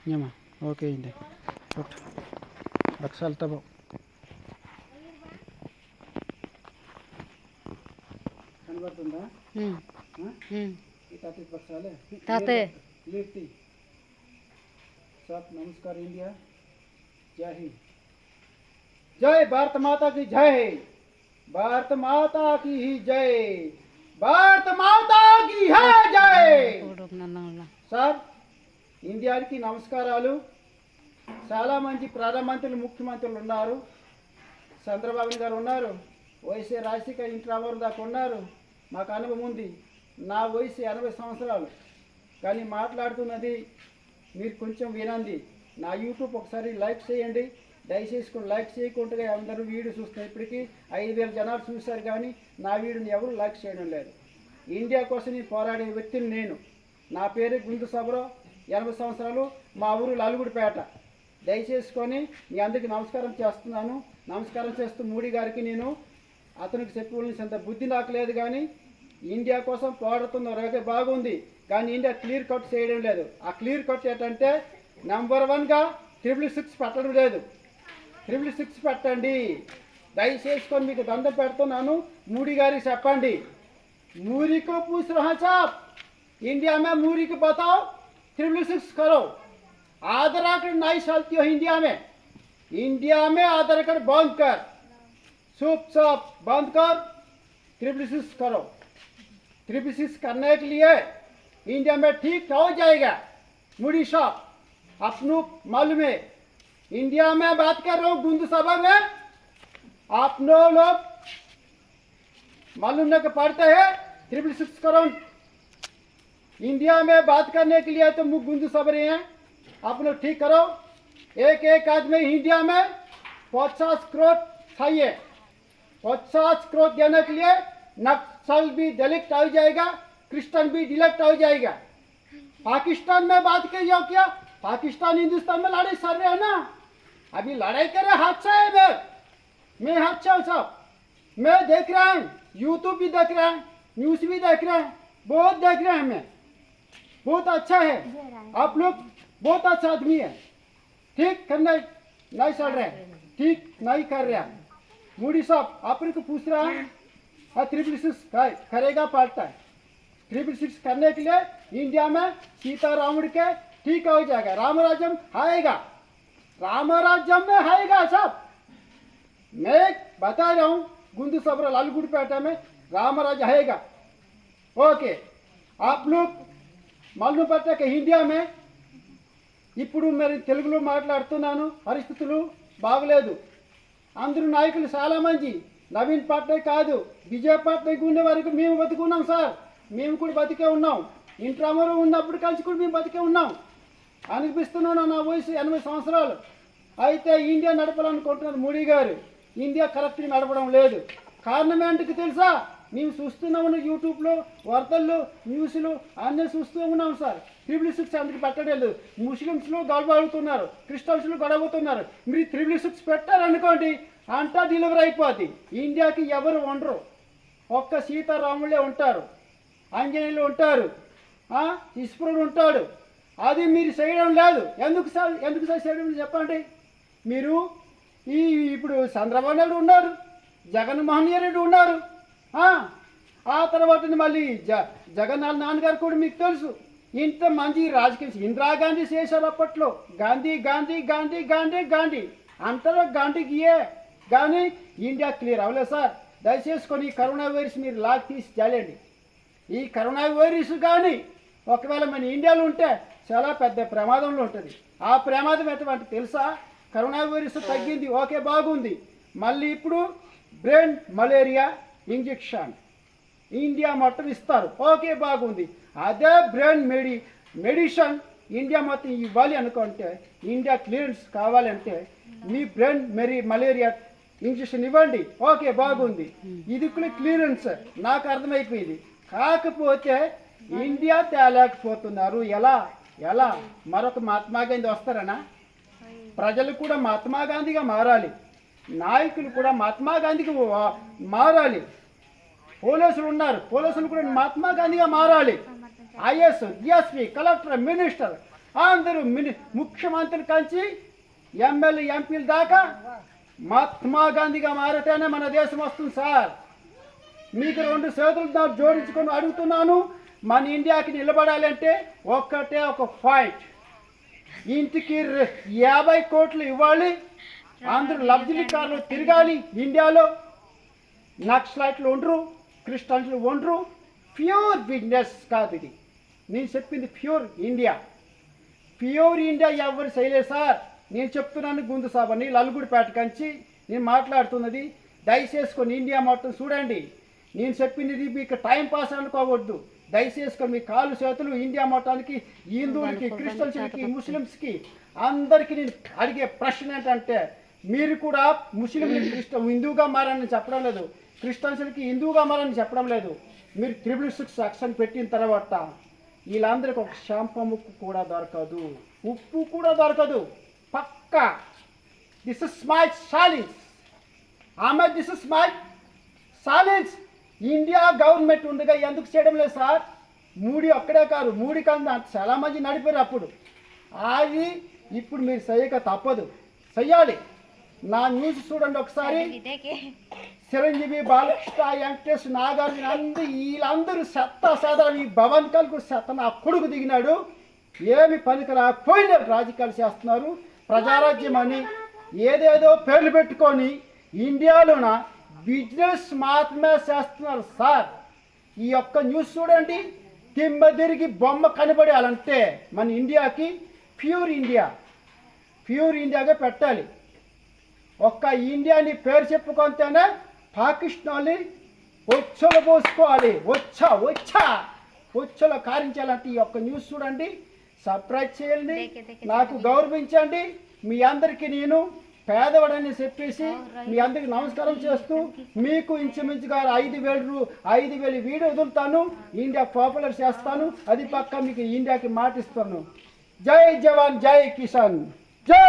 ఏమా ఓకే అయింది బక్సాలు తబో కనబడుతుందా తాతే लिट्टी सब नमस्कार इंडिया जय हिंद जय भारत माता की जय भारत माता की ही जय भारत माता की है जय సార్ ఇండియాకి నమస్కారాలు చాలా మంది ప్రధానమంత్రులు ముఖ్యమంత్రులు ఉన్నారు చంద్రబాబు గారు ఉన్నారు వైఎస్ రాజశేఖర ఇంటి దాకా ఉన్నారు మాకు అనుభవం ఉంది నా వయసు 80 సంవత్సరాలు కానీ మాట్లాడుతున్నది మీరు కొంచెం వినండి నా యూట్యూబ్ ఒకసారి లైక్ చేయండి దయచేసి లైక్ చేయకుండా అందరూ వీడియో చూస్తున్నారు ఇప్పటికీ 5000 జనాలు చూశారు కానీ నా వీడియోని ఎవరు లైక్ చేయడం లేదు ఇండియా కోసం నేను పోరాడే వ్యక్తిని నేను నా పేరు గుండు సబరావు 80 సంవత్సరాలు మా ఊరు లాలుగుడిపేట దయచేసుకొని మీ అందరికీ నమస్కారం చేస్తున్నాను నమస్కారం చేస్తూ మోడీ గారికి నేను అతనికి చెప్పవలసినంత బుద్ధి నాకు లేదు కానీ ఇండియా కోసం పోరాడుతున్నారు బాగుంది కానీ ఇండియా క్లియర్ కట్ చేయడం లేదు ఆ క్లియర్ కట్ ఏంటంటే నెంబర్ 1గా 666 పెట్టడం లేదు 666 పెట్టండి దయచేసుకొని మీకు దండం పెడుతున్నాను మోడీ గారికి చెప్పండి मूरी को पूछ रहा साहब इंडिया में मूरी को बताओ 666 करो आधार कार्ड नहीं चलती हो इंडिया में आधार कार्ड बंद कर सब बंद कर 666 करो 666 करने के लिए इंडिया में ठीक हो जाएगा मूडी साहब अपनों मालूम है इंडिया में बात कर रहा हूँ गुंद सभा में आप लोग मालूम नहीं पड़ते हैं 666 करोड़ इंडिया में बात करने के लिए तो मुख गुंद सब रहे हैं आप लोग ठीक करो एक आदमी इंडिया में 50 करोड़ चाहिए 50 करोड़ देने के लिए नक्सल भी डिलेक्ट हो जाएगा क्रिश्चियन भी डिलेक्ट हो जाएगा पाकिस्तान में बात करिए क्या पाकिस्तान हिंदुस्तान में लड़ाई चल रहे हैं ना अभी लड़ाई करे हादसा है मैं हादसा सब मैं देख रहा हूँ यूट्यूब भी देख रहे हैं न्यूज़ भी देख रहे हैं बहुत देख रहे हैं मैं बहुत अच्छा है आप लोग बहुत अच्छा आदमी है ठीक करना नहीं चल रहे ठीक नहीं कर रहे मोदी साहब आप को पूछ रहा है 666 करेगा पड़ता है 666 करने के लिए इंडिया में सीताराम के ठीक हो जाएगा राम राज्यम आएगा राम राज्यम में आएगा सब मैं बता रहा हूँ गुंदू सबरा लालगुड़पेटा में रामराज आएगा ओके आप लोग मालूम पड़ता कि इंडिया में ఇప్పుడు మరి తెలుగులో మాట్లాడుతున్నాను పరిస్థితులు బాగలేదు అందరూ నాయకులు చాలా మంది నవీన్ పట్నాయక్ కాదు విజయ్ పట్నాయక్ ఉండే వరకు మేము బతుకున్నాం సార్ మేము కూడా బతికే ఉన్నాం ఇంట్రామరు ఉన్నప్పుడు కలిసి కూడా మేము బతికే ఉన్నాం అనిపిస్తున్నాను నా వయసు 80 సంవత్సరాలు అయితే ఇండియా నడపాలనుకుంటున్నారు మోడీ గారు ఇండియా కరెక్ట్గా నడపడం లేదు కారణం ఏంటికి తెలుసా మేము చూస్తున్నాము యూట్యూబ్లో వార్తల్లో న్యూస్లో అన్నీ చూస్తూ ఉన్నాం సార్ 666 అందుకు పెట్టడం లేదు ముస్లిమ్స్లో గొడవ అవుతున్నారు క్రిస్టియన్స్లో గొడవ అవుతున్నారు మీరు 666 పెట్టారనుకోండి అంతా డెలివరీ అయిపోద్ది ఇండియాకి ఎవరు ఉండరు ఒక్క సీతారాములే ఉంటారు ఆంజనేయులు ఉంటారు ఈశ్వరుడు ఉంటాడు అది మీరు చేయడం లేదు ఎందుకు సార్ చేయడం చెప్పండి మీరు ఇప్పుడు చంద్రబాబు నాయుడు ఉన్నారు జగన్మోహన్ రెడ్డి ఉన్నారు ఆ తర్వాత మళ్ళీ జగన్నాథ్ నాన్నగారు కూడా మీకు తెలుసు ఇంత మంచి రాజకీయ ఇందిరాగాంధీ చేశారు అప్పట్లో గాంధీ గాంధీ గాంధీ గాంధీ గాంధీ అంతలో గాంధీకి కానీ ఇండియా క్లియర్ అవ్వలేదు సార్ దయచేసుకొని ఈ కరోనా వైరస్ మీరు లాగ్ తీసి చాలండి ఈ కరోనా వైరస్ కానీ ఒకవేళ మన ఇండియాలో ఉంటే చాలా పెద్ద ప్రమాదంలో ఉంటుంది ఆ ప్రమాదం ఎటువంటి తెలుసా కరోనా వైరస్ తగ్గింది ఓకే బాగుంది మళ్ళీ ఇప్పుడు బ్రెయిన్ మలేరియా ఇంజెక్షన్ ఇండియా మొత్తం ఇస్తారు ఓకే బాగుంది అదే బ్రెయిన్ మెడిసిన్ ఇండియా మొత్తం ఇవ్వాలి అనుకుంటే ఇండియా క్లియరెన్స్ కావాలంటే మీ బ్రెయిన్ మలేరియా ఇంజెక్షన్ ఇవ్వండి ఓకే బాగుంది ఇది కూడా క్లియరెన్స్ నాకు అర్థమైపోయింది కాకపోతే ఇండియా తేలేకపోతున్నారు ఎలా మరొక మహాత్మా గాంధీ వస్తారనా ప్రజలు కూడా మహాత్మా గాంధీగా మారాలి నాయకులు కూడా మహాత్మా గాంధీకి మారాలి పోలీసులు ఉన్నారు పోలీసులు కూడా మహాత్మా గాంధీగా మారాలి ఐఏఎస్ డిఎస్పీ కలెక్టర్ మినిస్టర్ అందరూ ముఖ్యమంత్రుల కంచి ఎమ్మెల్యే ఎంపీల దాకా మహాత్మా గాంధీగా మారితేనే మన దేశం వస్తుంది సార్. మీకు 2 చేతులతో జోడించుకొని అడుగుతున్నాను, మన ఇండియాకి నిలబడాలంటే ఒక్కటే ఒక ఫైట్. ఇంటికి 50 కోట్లు ఇవ్వాలి, అందరూ లగ్జరీ కార్లు తిరగాలి ఇండియాలో. నక్సలైట్లు ఉండరు, క్రిస్టియన్లు ఉండరు. ప్యూర్ బిజినెస్ కాదు ఇది. నేను చెప్పింది ప్యూర్ ఇండియా. ప్యూర్ ఇండియా ఎవరు చేయలేదు సార్. నేను చెప్తున్నాను గుందు సాబని లల్గుడిపేట కంచి నేను మాట్లాడుతున్నది. దయచేసుకొని ఇండియా మొత్తం చూడండి. నేను చెప్పింది మీకు టైం పాస్ అనుకోవద్దు. దయచేసుకొని మీ కాళ్ళు చేతులు ఇండియా మొత్తానికి, హిందువులకి, క్రిస్టియన్స్కి, ముస్లిమ్స్కి అందరికీ నేను అడిగే ప్రశ్న ఏంటంటే, మీరు కూడా ముస్లింలకి హిందువుగా మారని చెప్పడం లేదు, క్రిస్టియన్స్కి హిందువుగా మారని చెప్పడం లేదు. మీరు 666 సెక్షన్ పెట్టిన తర్వాత వీళ్ళందరికీ ఒక షాంపూ ముక్కు కూడా దొరకదు, ఉప్పు కూడా దొరకదు. పక్కా this is my challenge. This is my challenge. India government ఉండగా ఎందుకు చేయడం లేదు సార్? మోడీ ఒక్కడే కాదు, మోడీ కన్నా చాలా మంది నడిపారు అప్పుడు. అది ఇప్పుడు మీరు చేయక తప్పదు, చెయ్యాలి. నా న్యూస్ చూడండి ఒకసారి. చిరంజీవి, బాలకృష్ణ, వెంకటేష్, నాగార్జున వీళ్ళందరూ సెదరం ఈ భవన్ కల్కు నా కొడుకు దిగినాడు. ఏమి పనికిరా పోయిన రాజకీయాలు చేస్తున్నారు. ప్రజారాజ్యం అని ఏదేదో పేర్లు పెట్టుకొని ఇండియాలోన బిజినెస్ మాత్రమే చేస్తున్నారు సార్. ఈ యొక్క న్యూస్ చూడండి. తిమ్మ తిరిగి బొమ్మ కనబడాలంటే మన ఇండియాకి ప్యూర్ ఇండియాగా పెట్టాలి. ఒక్క ఇండియాని పేరు చెప్పుకుంటేనే పాకిస్తాన్ని వచ్చలు పోసుకోవాలి. వచ్చలో కారించాలంటే ఈ యొక్క న్యూస్ చూడండి, సబ్స్క్రైబ్ చేయండి, నాకు గౌరవించండి. మీ అందరికీ నేను పేదవాడని చెప్పేసి మీ అందరికి నమస్కారం చేస్తూ, మీకు ఇంచుమించుగా 5,000 వీడియో వదులుతాను, ఇండియా పాపులర్ చేస్తాను. అది పక్క మీకు ఇండియాకి మాటిస్తాను. జై జవాన్, జై కిసాన్, జై.